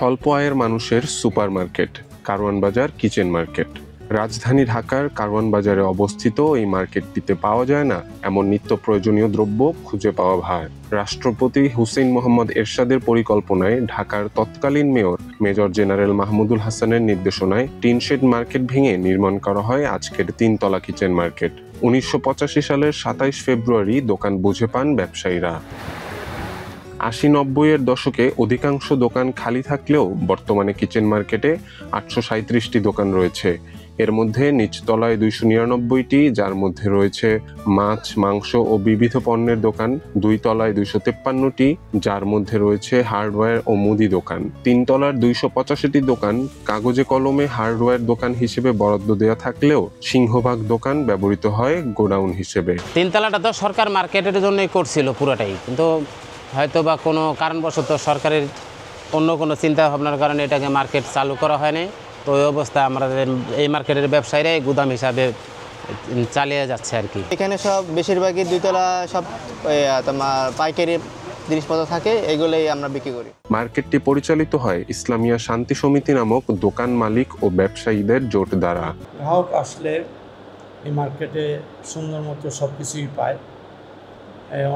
স্বল্প আয়ের মানুষের সুপারমার্কেট কারওয়ান বাজার কিচেন মার্কেট। রাজধানী ঢাকার কারওয়ান বাজারে অবস্থিত এই মার্কেটটিতে পাওয়া যায় না এমন নিত্য প্রয়োজনীয় দ্রব্য খুঁজে পাওয়া ভার। রাষ্ট্রপতি হুসেইন মোহাম্মদ এরশাদের পরিকল্পনায় ঢাকার তৎকালীন মেয়র মেজর জেনারেল মাহমুদুল হাসানের নির্দেশনায় টিনশেড মার্কেট ভেঙে নির্মাণ করা হয় আজকের 3 তলা কিচেন মার্কেট। 1985 সালের 27 ফেব্রুয়ারি দোকান বুঝে পান ব্যবসায়ীরা। 80-90-এর দশকে অধিকাংশ দোকান খালি থাকলেও বর্তমানে কিচেন মার্কেটে 837টি দোকান রয়েছে। এর মধ্যে নিচতলায় 299টি, যার মধ্যে রয়েছে মাছ, মাংস ও বিবিধ পণ্যের দোকান। 2 তলায় 253টি, যার মধ্যে রয়েছে হার্ডওয়্যার ও মুদি দোকান। 3 তলার 285টি দোকান কাগজে কলমে হার্ডওয়্যার দোকান হিসেবে বরাদ্দ দেওয়া থাকলেও সিংহভাগ দোকান ব্যবহৃত হয় গোডাউন হিসেবে। 3 তলাটা তো সরকার মার্কেটের জন্যই করছিল পুরোটাই, কিন্তু হয়তো বা কোনো কারণবশত সরকারের অন্য কোনো চিন্তা ভাবনার কারণে এটাকে মার্কেট চালু করা হয়নি। তো ওই অবস্থায় আমাদের এই মার্কেটের ব্যবসায়ীরাই গুদাম হিসাবে চালিয়ে যাচ্ছে আর কি। এখানে সব বেশিরভাগই 2 তলা সব তোমার পাইকারি জিনিসপত্র থাকে, এগুলোই আমরা বিক্রি করি। মার্কেটটি পরিচালিত হয় ইসলামিয়া শান্তি সমিতি নামক দোকান মালিক ও ব্যবসায়ীদের জোট দ্বারা। গ্রাহক আসলে এই মার্কেটে সুন্দর মতো সব কিছুই পায়,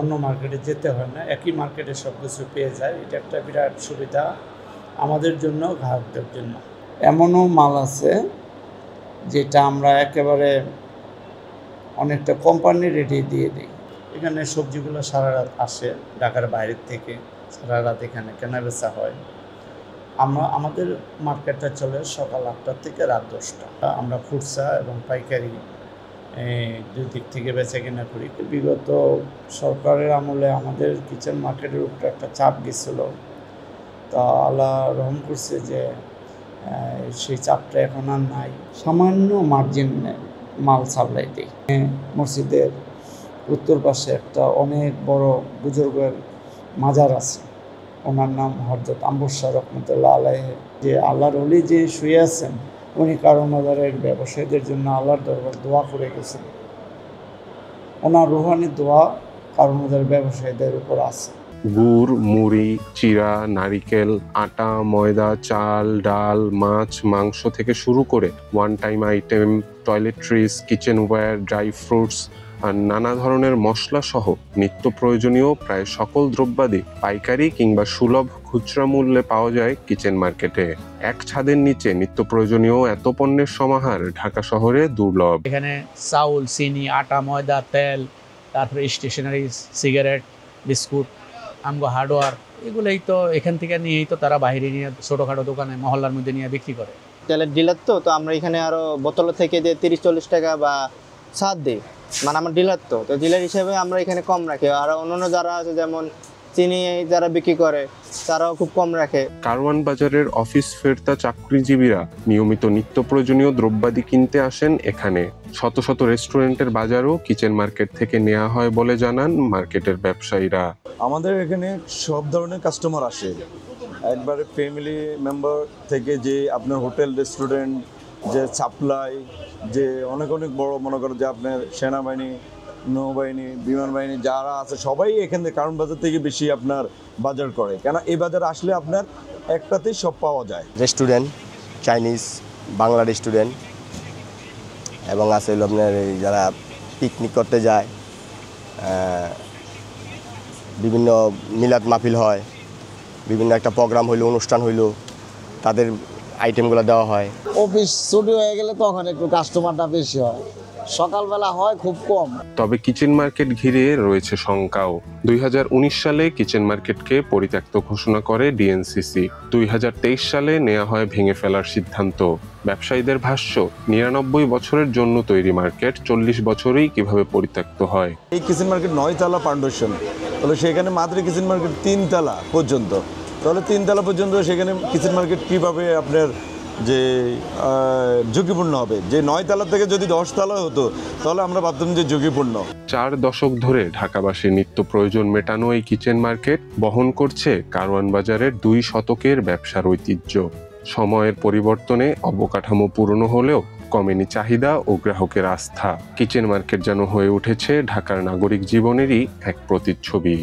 অন্য মার্কেটে যেতে হয় না, একই মার্কেটে সব কিছু পেয়ে যায়। এটা একটা বিরাট সুবিধা আমাদের জন্য, গ্রাহকদের জন্য। এমনও মাল আছে যেটা আমরা একেবারে অনেকটা কোম্পানি রেটে দিয়ে দিই। এখানে সবজিগুলো সারা রাত আসে ঢাকার বাইরের থেকে, সারা রাত এখানে কেনাবেচা হয়। আমাদের মার্কেটটা চলে সকাল 8টা থেকে রাত 10টা। আমরা খুচরা এবং পাইকারি দুই দিক থেকে বেচা কেনা করি। বিগত সরকারের আমলে আমাদের কিচেন মার্কেটের উপরে একটা চাপ গেছিল, তা আল্লাহ রহম করছে যে সেই চাপটা এখন আর নাই। সামান্য মার্জিন মাল সাপ্লাই দিই। মসজিদের উত্তর পাশে একটা অনেক বড় বুজুর্গের মাজার আছে, ওনার নাম হযরত আম্বর শাহ রহমতুল্লাহ আলাইহি। যে আল্লাহর ওলি যে শুয়ে আছেন, উনি কারওয়ান বাজারের ব্যবসায়ীদের জন্য আল্লাহর দরবার দোয়া করে গেছেন। ওনার রুহানি দোয়া কারওয়ান বাজারের ব্যবসায়ীদের উপর আছে। গুড়, মুড়ি, চিড়া, নারিকেল, আটা, ময়দা, চাল, ডাল, মাছ, মাংস থেকে শুরু করে one time item, toiletries, kitchenware, dry fruits আর নানা ধরনের মশলা সহ নিত্য প্রয়োজনীয় প্রায় সকল দ্রব্যাদি পাইকারি কিংবা সুলভ খুচরা মূল্যে পাওয়া যায় কিচেন মার্কেটে। এক ছাদের নিচে নিত্য প্রয়োজনীয় এত পণ্যের সমাহার ঢাকা শহরে দুর্লভ। এখানে চাউল, চিনি, আটা, ময়দা, তেল, তারপরে স্টেশনারি, সিগারেট, বিস্কুট, আমগো হার্ডওয়্যার, এগুলোই তো এখান থেকে নিয়েই তো তারা বাইরে নিয়ে ছোটোখাটো দোকানে মহল্লার মধ্যে নিয়ে বিক্রি করে। তেলের ডিলার তো আমরা এখানে আরও বোতল থেকে যে 30-40 টাকা বা ছাড় দিই, মানে আমার ডিলার তো ডিলার হিসেবে আমরা এখানে কম রাখি। আর অন্যান্য যারা আছে যেমন চিনি যারা বিক্রি করে তারাও খুব কম রাখে। কারওয়ান বাজারের অফিস ফেরতা চাকরিজীবীরা নিয়মিত নিত্য প্রয়োজনীয় দ্রব্যাদি কিনতে আসেন এখানে। শত শত রেস্টুরেন্টের বাজারও কিচেন মার্কেট থেকে নেওয়া হয় বলে জানান মার্কেটের ব্যবসায়ীরা। আমাদের এখানে সব ধরনের কাস্টমার আসে, একবারে ফ্যামিলি মেম্বার থেকে যে আপনার হোটেল, রেস্টুরেন্ট, যে সাপ্লাই, যে অনেক অনেক বড় মনে করেন যে আপনার সেনাবাহিনী, নৌবাহিনী, বিমান বাহিনী যারা আছে সবাই এখান থেকে কারওয়ান বাজার থেকে বেশি আপনার বাজার করে, কেন এই বাজার আসলে আপনার একটাতেই সব পাওয়া যায়। রেস্টুরেন্ট, চাইনিজ, বাংলা রেস্টুরেন্ট এবং আছে আপনার যারা পিকনিক করতে যায়, বিভিন্ন মিলাদ মাহফিল হয়, বিভিন্ন একটা প্রোগ্রাম হইলো, অনুষ্ঠান হইলো, তাদের আইটেমগুলো দেওয়া হয়। অফিস ছুটি হয়ে গেলে তখন একটু কাস্টমারটা বেশি হয়, সকালবেলা হয় খুব কম। তবে কিচেন মার্কেট ঘিরে রয়েছে শঙ্কাও। 2019 সালে কিচেন মার্কেটকে পরিত্যক্ত ঘোষণা করে ডিএনসিসি। 2023 সালে নেওয়া হয় ভেঙে ফেলার সিদ্ধান্ত। ব্যবসায়ীদের ভাষ্য, 99 বছরের জন্য তৈরি মার্কেট 40 বছরেই কিভাবে পরিত্যক্ত হয়। এই কিচেন মার্কেট 9 তলা ফাউন্ডেশন, তাহলে সেখানে মাত্র কিচেন মার্কেট 3 তলা পর্যন্ত, তাহলে 3 তলা পর্যন্ত সেখানে কিচেন মার্কেট কীভাবে আপনার যে ঝুঁকিপূর্ণ হবে? যে 9 তলা থেকে যদি 10 তলা হতো তাহলে আমরা ভাবতাম যে ঝুঁকিপূর্ণ। 4 দশক ধরে ঢাকাবাসীর নিত্য প্রয়োজন মেটানো এই কিচেন মার্কেট বহন করছে কারওয়ান বাজারের 2 শতকের ব্যবসার ঐতিহ্য। সময়ের পরিবর্তনে অবকাঠামো পুরনো হলেও কমেনি চাহিদা ও গ্রাহকের আস্থা। কিচেন মার্কেট যেন হয়ে উঠেছে ঢাকার নাগরিক জীবনেরই এক প্রতিচ্ছবি।